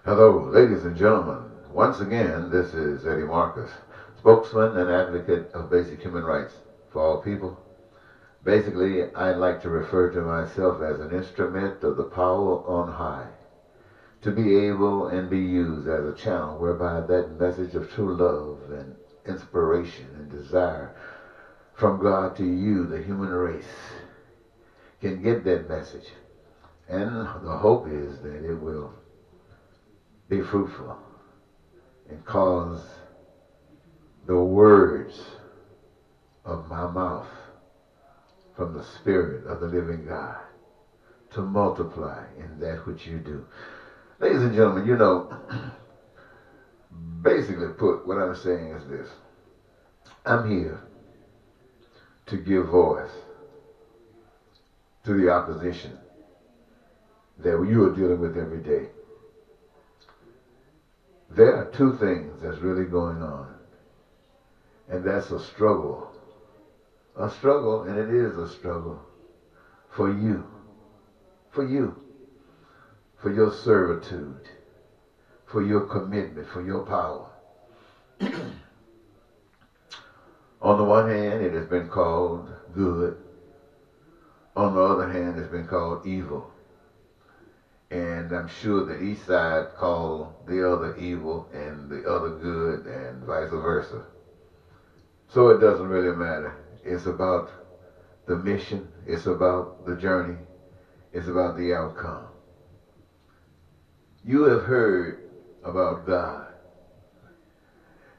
Hello, ladies and gentlemen. Once again, this is Eddie Marcus, spokesman and advocate of basic human rights for all people. Basically, I like to refer to myself as an instrument of the power on high, to be able and be used as a channel whereby that message of true love and inspiration and desire from God to you, the human race, can get that message. And the hope is that it will be fruitful and cause the words of my mouth from the Spirit of the living God to multiply in that which you do. Ladies and gentlemen, basically put, what I'm saying is this. I'm here to give voice to the opposition that you are dealing with every day. There are two things that's really going on, and that's a struggle, and it is a struggle for you, for your servitude, for your commitment, for your power. On the one hand, it has been called good. On the other hand, it's been called evil. And I'm sure that each side called the other evil and the other good and vice versa. So it doesn't really matter. It's about the mission. It's about the journey. It's about the outcome. You have heard about God.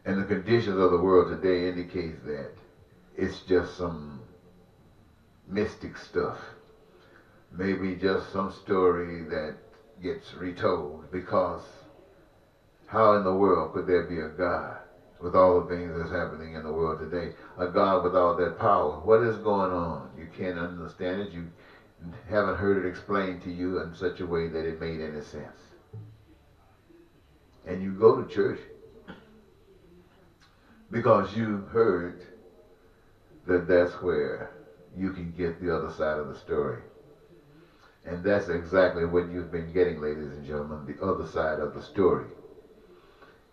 And the conditions of the world today indicates that it's just some mystic stuff. Maybe just some story that gets retold, because how in the world could there be a God with all the things that's happening in the world today? A God with all that power. What is going on? You can't understand it. You haven't heard it explained to you in such a way that it made any sense. And you go to church because you heard that that's where you can get the other side of the story. And that's exactly what you've been getting, ladies and gentlemen, the other side of the story.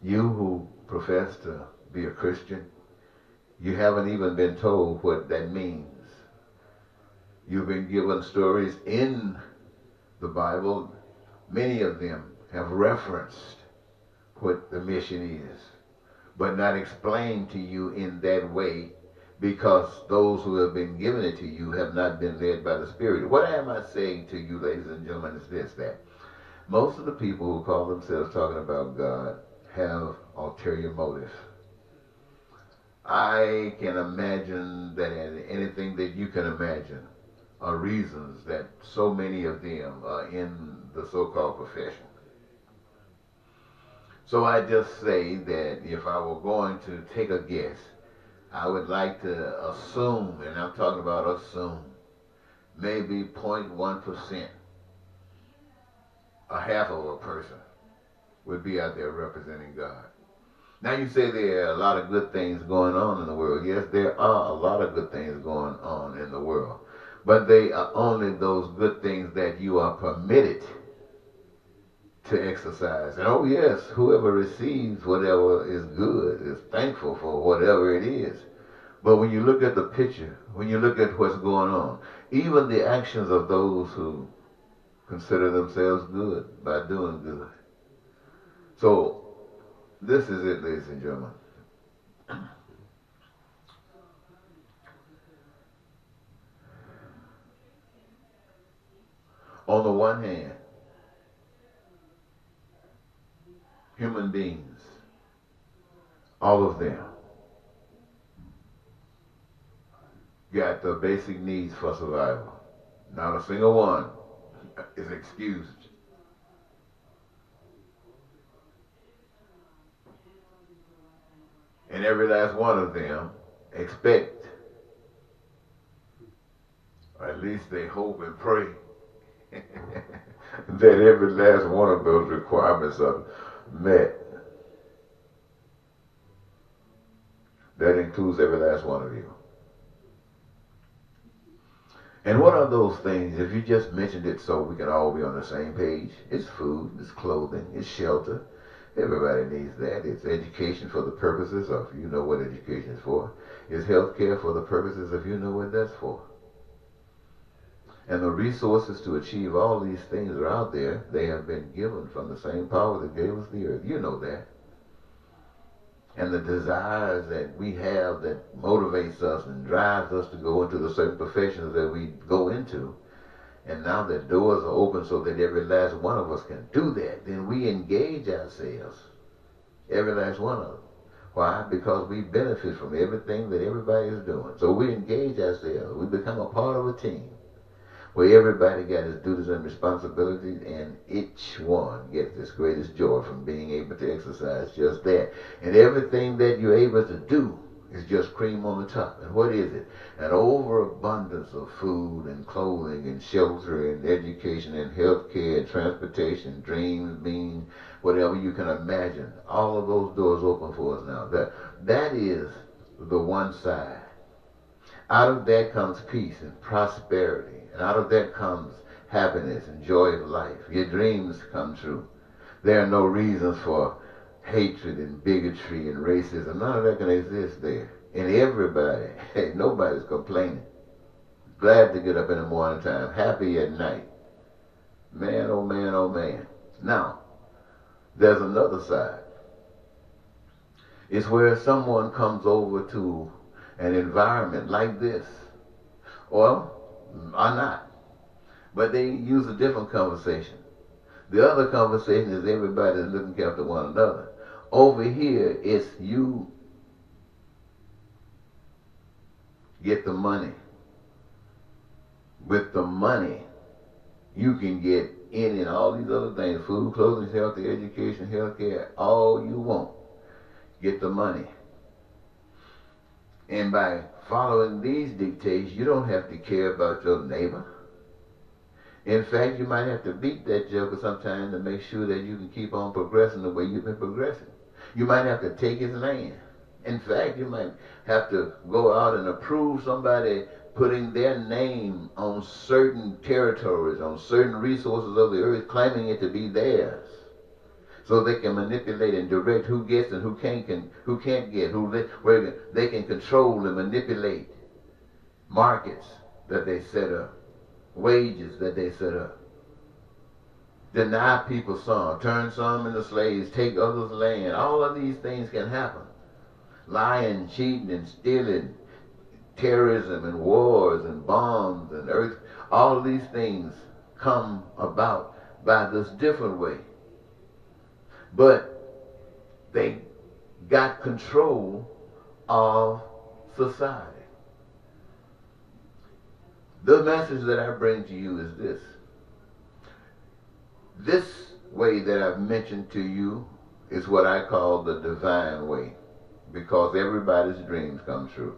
You who profess to be a Christian, you haven't even been told what that means. You've been given stories in the Bible. Many of them have referenced what the mission is, but not explained to you in that way, because those who have been given it to you have not been led by the Spirit. What am I saying to you, ladies and gentlemen, is this, that most of the people who call themselves talking about God have ulterior motives. I can imagine that anything that you can imagine are reasons that so many of them are in the so-called profession. So I just say that if I were going to take a guess, I would like to assume, and I'm talking about assume, maybe 0.1%, a half of a person would be out there representing God. Now you say there are a lot of good things going on in the world. Yes, there are a lot of good things going on in the world. But they are only those good things that you are permitted to exercise. And oh yes, whoever receives whatever is good is thankful for whatever it is. But when you look at the picture, when you look at what's going on, even the actions of those who consider themselves good by doing good. So this is it, ladies and gentlemen. On the one hand, human beings, all of them, got the basic needs for survival. Not a single one is excused. And every last one of them expect, or at least they hope and pray, that every last one of those requirements are met. That includes every last one of you. And what are those things? If you just mentioned it so we can all be on the same page, it's food, it's clothing, it's shelter. Everybody needs that. It's education for the purposes of you know what education is for. It's health care for the purposes of you know what that's for. And the resources to achieve all these things are out there. They have been given from the same power that gave us the earth. You know that. And the desires that we have that motivates us and drives us to go into the certain professions that we go into. And now that doors are open so that every last one of us can do that, then we engage ourselves. Every last one of them. Why? Because we benefit from everything that everybody is doing. So we engage ourselves. We become a part of a team where everybody got his duties and responsibilities, and each one gets this greatest joy from being able to exercise just that. And everything that you're able to do is just cream on the top. And what is it? An overabundance of food and clothing and shelter and education and health care and transportation, dreams being whatever you can imagine. All of those doors open for us now. That is the one side. Out of that comes peace and prosperity. And out of that comes happiness and joy of life. Your dreams come true. There are no reasons for hatred and bigotry and racism. None of that can exist there. And everybody, hey, nobody's complaining. Glad to get up in the morning time. Happy at night. Man, oh man, oh man. Now, there's another side. It's where someone comes over to an environment like this. Well, or not. But they use a different conversation. The other conversation is everybody's looking after one another. Over here, it's you get the money. With the money, you can get any and all these other things, food, clothing, health, education, health care, all you want. Get the money. And by following these dictates, you don't have to care about your neighbor. In fact, you might have to beat that joker sometime to make sure that you can keep on progressing the way you've been progressing. You might have to take his land. In fact, you might have to go out and approve somebody putting their name on certain territories, on certain resources of the earth, claiming it to be theirs. So they can manipulate and direct who gets and who can't get, where they can control and manipulate markets that they set up, wages that they set up, deny people some, turn some into slaves, take others' land. All of these things can happen. Lying, cheating, and stealing, terrorism and wars and bombs and earth, all of these things come about by this different way. But they got control of society. The message that I bring to you is this. This way that I've mentioned to you is what I call the divine way, because everybody's dreams come true,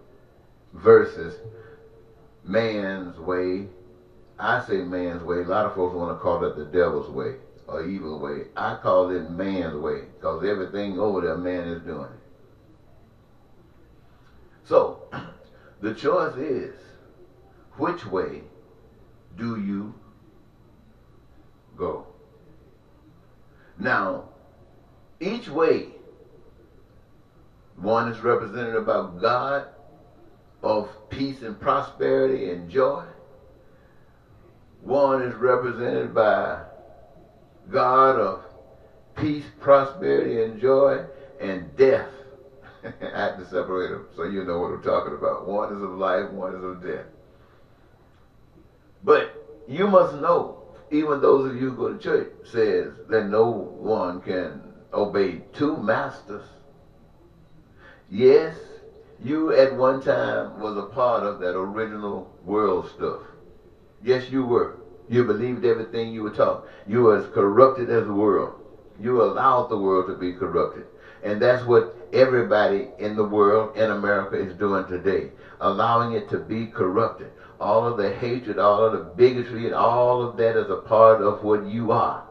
versus man's way. I say man's way. A lot of folks want to call it the devil's way or evil way. I call it man's way, because everything over there, man is doing it. So, the choice is, which way do you go? Now, each way, one is represented about God of peace and prosperity and joy. One is represented by God of peace, prosperity, and joy, and death. I have to separate them so you know what I'm talking about. One is of life, one is of death. But you must know, even those of you who go to church, says that no one can obey two masters. Yes, you at one time was a part of that original world stuff. Yes, you were. You believed everything you were taught. You were as corrupted as the world. You allowed the world to be corrupted. And that's what everybody in the world, in America, is doing today. Allowing it to be corrupted. All of the hatred, all of the bigotry, and all of that is a part of what you are.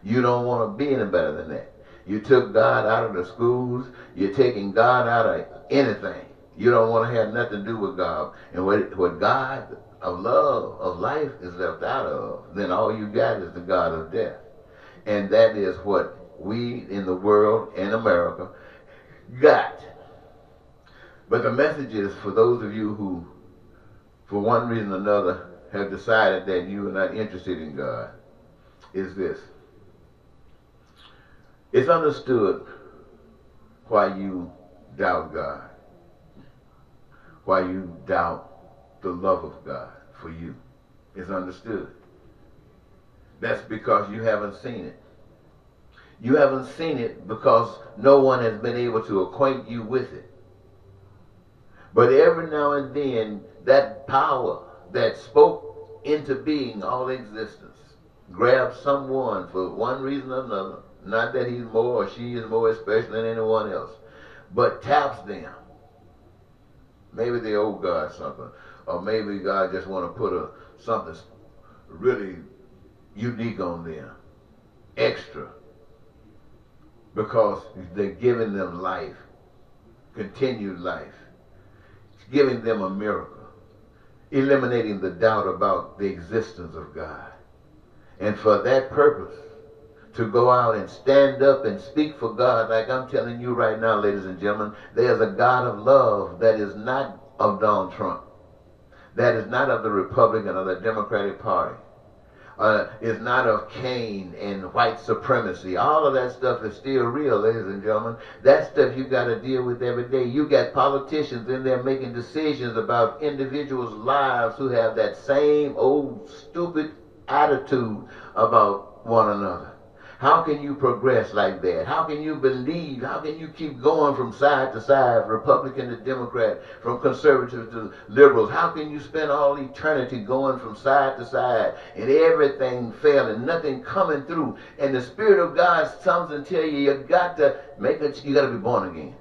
You don't want to be any better than that. You took God out of the schools. You're taking God out of anything. You don't want to have nothing to do with God. And what God of love, of life is left out of, then all you got is the God of death. And that is what we in the world, in America, got. But the message is for those of you who, for one reason or another, have decided that you are not interested in God, is this. It's understood why you doubt God, why you doubt the love of God for you. It's understood. That's because you haven't seen it. You haven't seen it because no one has been able to acquaint you with it. But every now and then, that power that spoke into being all existence grabs someone for one reason or another. Not that he's more or she is more special than anyone else, but taps them. Maybe they owe God something, or maybe God just want to put something really unique on them, extra, because they're giving them life, continued life. It's giving them a miracle, eliminating the doubt about the existence of God. And for that purpose, to go out and stand up and speak for God, like I'm telling you right now, ladies and gentlemen, there's a God of love that is not of Donald Trump, that is not of the Republican or the Democratic Party, is not of Cain and white supremacy. All of that stuff is still real, ladies and gentlemen. That stuff you got to deal with every day. You got politicians in there making decisions about individuals' lives who have that same old stupid attitude about one another. How can you progress like that? How can you believe? How can you keep going from side to side, Republican to Democrat, from conservative to liberals? How can you spend all eternity going from side to side and everything failing, nothing coming through? And the Spirit of God comes and tell you, you got to you got to be born again.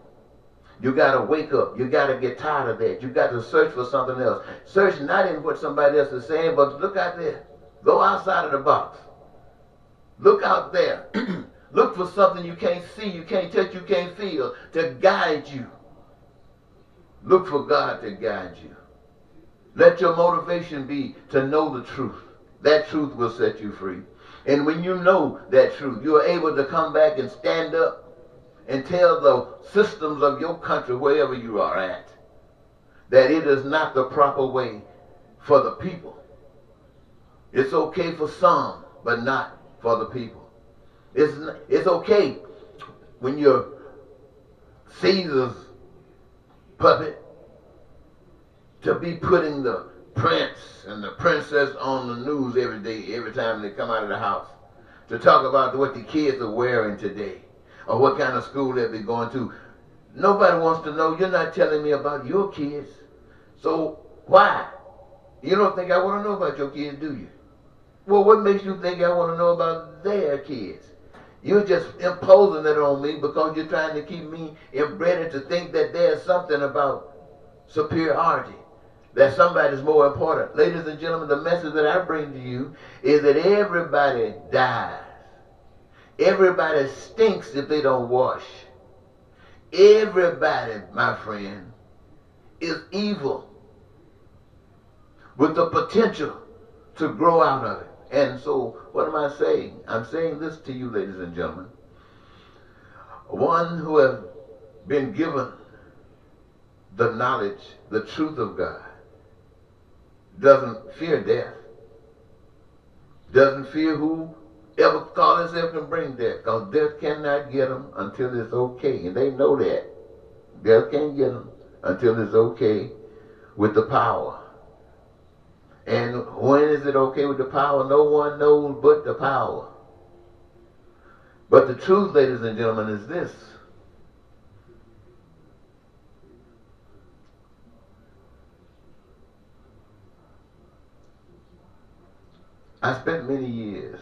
You got to wake up. You got to get tired of that. You got to search for something else. Search not in what somebody else is saying, but look out there. Go outside of the box. Look out there. Look for something you can't see, you can't touch, you can't feel to guide you. Look for God to guide you. Let your motivation be to know the truth. That truth will set you free. And when you know that truth, you are able to come back and stand up and tell the systems of your country, wherever you are at, that it is not the proper way for the people. It's okay for some, but not for the people. It's okay when you're Caesar's puppet to be putting the prince and the princess on the news every day, every time they come out of the house, to talk about what the kids are wearing today or what kind of school they'll be going to. Nobody wants to know. You're not telling me about your kids. So why? You don't think I want to know about your kids, do you? Well, what makes you think I want to know about their kids? You're just imposing it on me because you're trying to keep me embedded to think that there's something about superiority, that somebody's more important. Ladies and gentlemen, the message that I bring to you is that everybody dies. Everybody stinks if they don't wash. Everybody, my friend, is evil with the potential to grow out of it. And so, what am I saying? I'm saying this to you, ladies and gentlemen. One who has been given the knowledge, the truth of God, doesn't fear death. Doesn't fear whoever call himself can bring death. Because death cannot get them until it's okay. And they know that. Death can't get them until it's okay with the power. And when is it okay with the power? No one knows but the power. But the truth, ladies and gentlemen, is this. I spent many years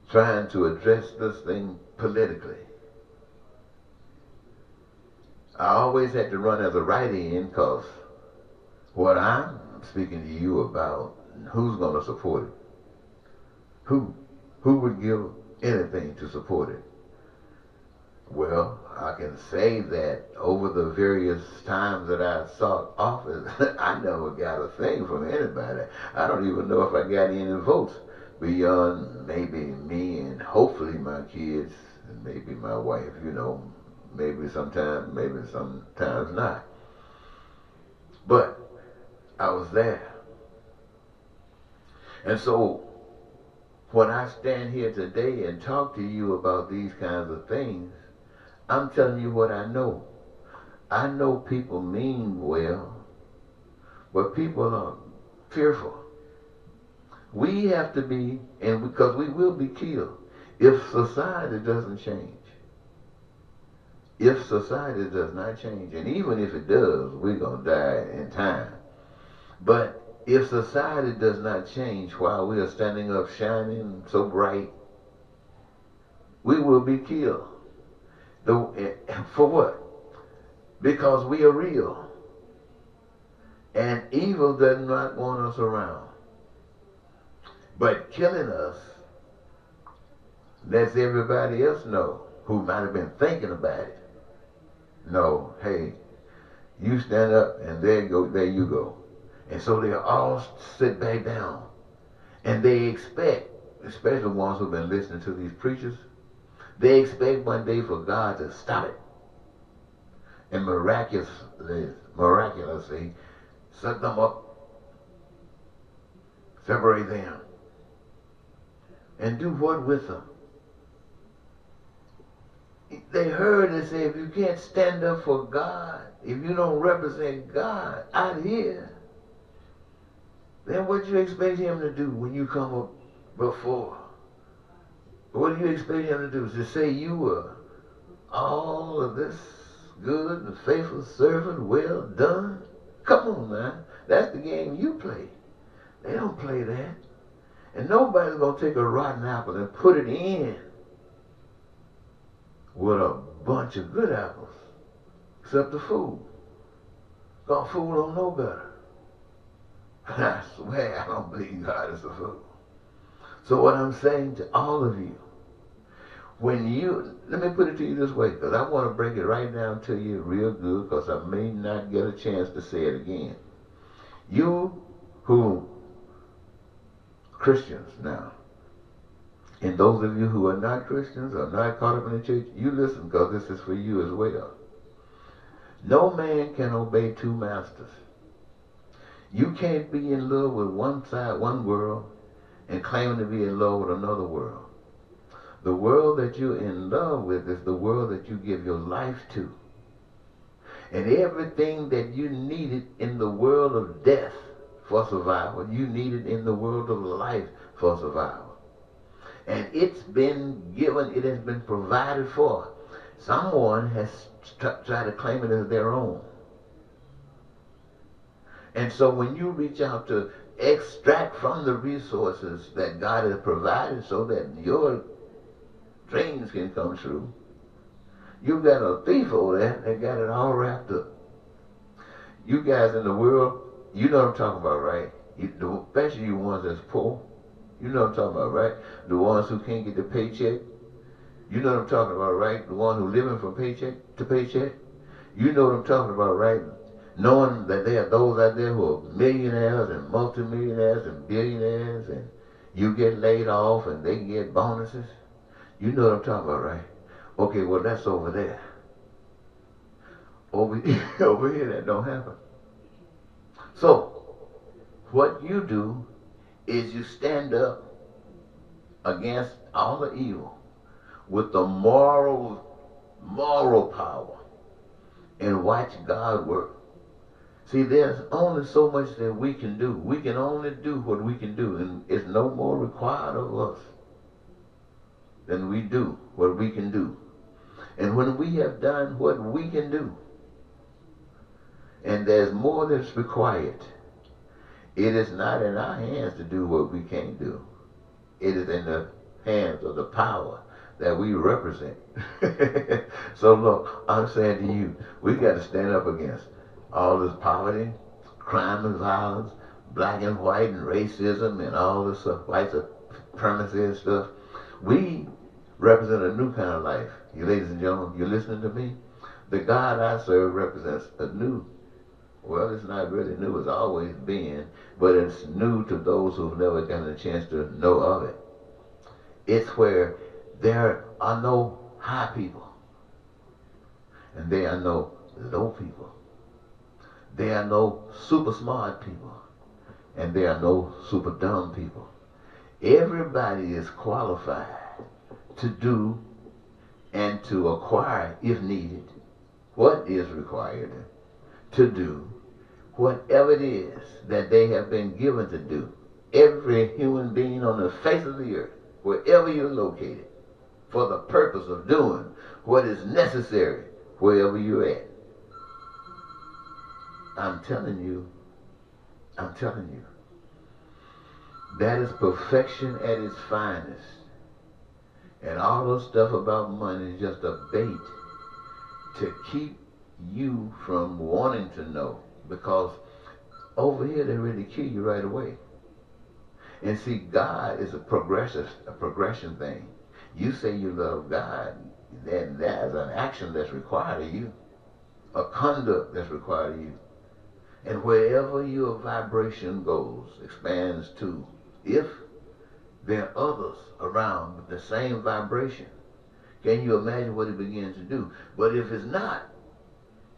trying to address this thing politically. I always had to run as a right-in because what I'm speaking to you about, who's going to support it? Who would give anything to support it? Well, I can say that over the various times that I sought office, I never got a thing from anybody. I don't even know if I got any votes beyond maybe me and hopefully my kids and maybe my wife, maybe sometimes not. But I was there. And so when I stand here today and talk to you about these kinds of things, I'm telling you what I know. I know people mean well, but people are fearful. We have to be, and because we will be killed if society doesn't change. If society does not change, and even if it does, we're going to die in time. But if society does not change while we are standing up shining so bright, we will be killed. For what? Because we are real. And evil does not want us around. But killing us lets everybody else know who might have been thinking about it. No, hey, you stand up and there you go. And so they all sit back down. And they expect, especially the ones who've been listening to these preachers, they expect one day for God to stop it. And miraculously set them up, separate them, and do what with them? They heard and say, if you can't stand up for God, if you don't represent God out here, then what do you expect him to do when you come up before? What do you expect him to do? To say you were all of this good and faithful servant, well done? Come on, man. That's the game you play. They don't play that. And nobody's going to take a rotten apple and put it in with a bunch of good apples, except the fool. God, fool don't know better. I swear I don't believe God is a fool. So what I'm saying to all of you, let me put it to you this way, because I want to break it right down to you real good, because I may not get a chance to say it again. You who, Christians now, and those of you who are not Christians or not caught up in the church, you listen, because this is for you as well. No man can obey two masters. You can't be in love with one world, and claim to be in love with another world. The world that you're in love with is the world that you give your life to. And everything that you needed in the world of death for survival, you needed in the world of life for survival. And it's been given, it has been provided for. Someone has tried to claim it as their own. And so when you reach out to extract from the resources that God has provided so that your dreams can come true, you got a thief over there that got it all wrapped up. You guys in the world, you know what I'm talking about, right? Especially you ones that's poor. You know what I'm talking about, right? The ones who can't get the paycheck. You know what I'm talking about, right? The one who living from paycheck to paycheck. You know what I'm talking about, right? Knowing that there are those out there who are millionaires and multimillionaires and billionaires, and you get laid off and they get bonuses. You know what I'm talking about, right? Okay, well, that's over there. Over here, that don't happen. So, what you do is you stand up against all the evil with the moral power and watch God work. See, there's only so much that we can do. We can only do what we can do, and it's no more required of us than we do what we can do. And when we have done what we can do, and there's more that's required, it is not in our hands to do what we can't do. It is in the hands of the power that we represent. So look, I'm saying to you, we got to stand up against all this poverty, crime and violence, black and white and racism and all this white supremacy and stuff. We represent a new kind of life. You ladies and gentlemen, you're listening to me? The God I serve represents a new, well, it's not really new, it's always been, but it's new to those who've never gotten a chance to know of it. It's where there are no high people, and there are no low people. There are no super smart people, and there are no super dumb people. Everybody is qualified to do and to acquire, if needed, what is required to do whatever it is that they have been given to do. Every human being on the face of the earth, wherever you're located, for the purpose of doing what is necessary wherever you're at. I'm telling you, that is perfection at its finest. And all those stuff about money is just a bait to keep you from wanting to know. Because over here they really kill you right away. And see, God is a progression thing. You say you love God, then there's an action that's required of you, a conduct that's required of you. And wherever your vibration goes, expands to, if there are others around with the same vibration, can you imagine what it begins to do? But if it's not,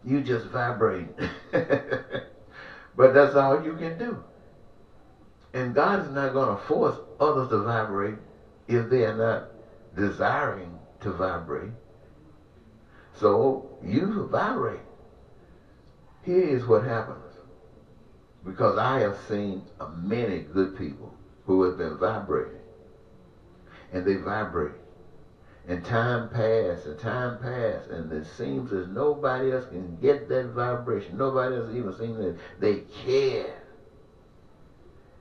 you just vibrate. But that's all you can do. And God is not going to force others to vibrate if they are not desiring to vibrate. So you vibrate. Here is what happens. Because I have seen many good people who have been vibrating. And they vibrate. And time passed, and it seems as nobody else can get that vibration. Nobody else even seems that they care.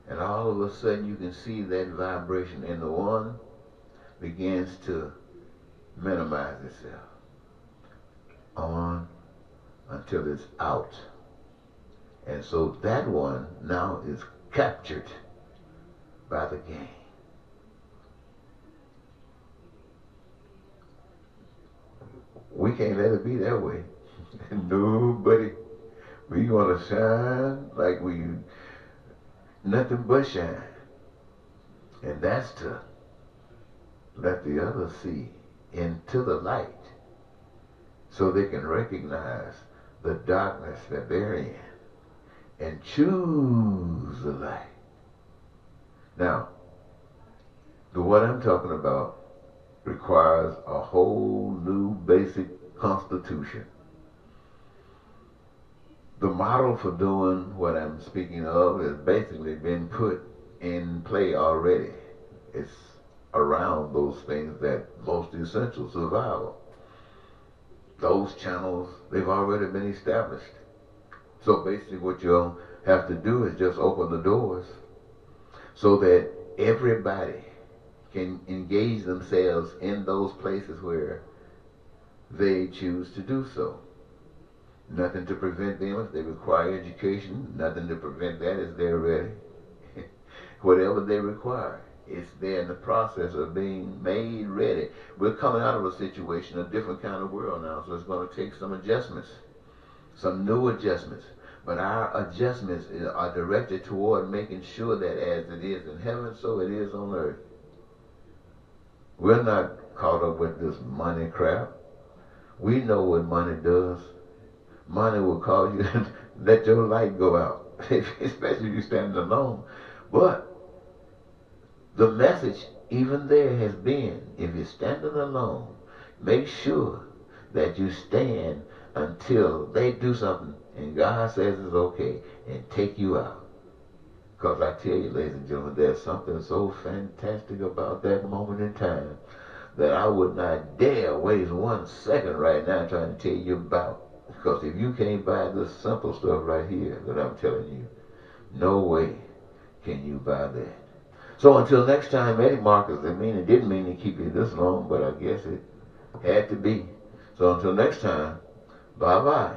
And all of a sudden you can see that vibration in the one begins to minimize itself on until it's out. And so that one now is captured by the game. We can't let it be that way. Nobody. We gonna shine like we nothing but shine. And that's to let the others see into the light so they can recognize the darkness that they're in and choose the light. Now, what I'm talking about requires a whole new basic constitution. The model for doing what I'm speaking of has basically been put in play already. It's around those things that most essential survival. Those channels, they've already been established. So basically what you'll have to do is just open the doors so that everybody can engage themselves in those places where they choose to do so. Nothing to prevent them if they require education. Nothing to prevent that if they're ready. Whatever they require, it's there in the process of being made ready. We're coming out of a situation, a different kind of world now, so it's going to take some adjustments, some new adjustments. But our adjustments are directed toward making sure that as it is in heaven, so it is on earth. We're not caught up with this money crap. We know what money does. Money will cause you to let your light go out, especially if you're standing alone. But the message, even there, has been, if you're standing alone, make sure that you stand until they do something and God says it's okay and take you out. Because I tell you, ladies and gentlemen, there's something so fantastic about that moment in time that I would not dare waste 1 second right now trying to tell you about. Because if you can't buy this simple stuff right here that I'm telling you, no way can you buy that. So until next time, Eddie Marcus, it didn't mean to keep you this long, but I guess it had to be. So until next time, bye-bye.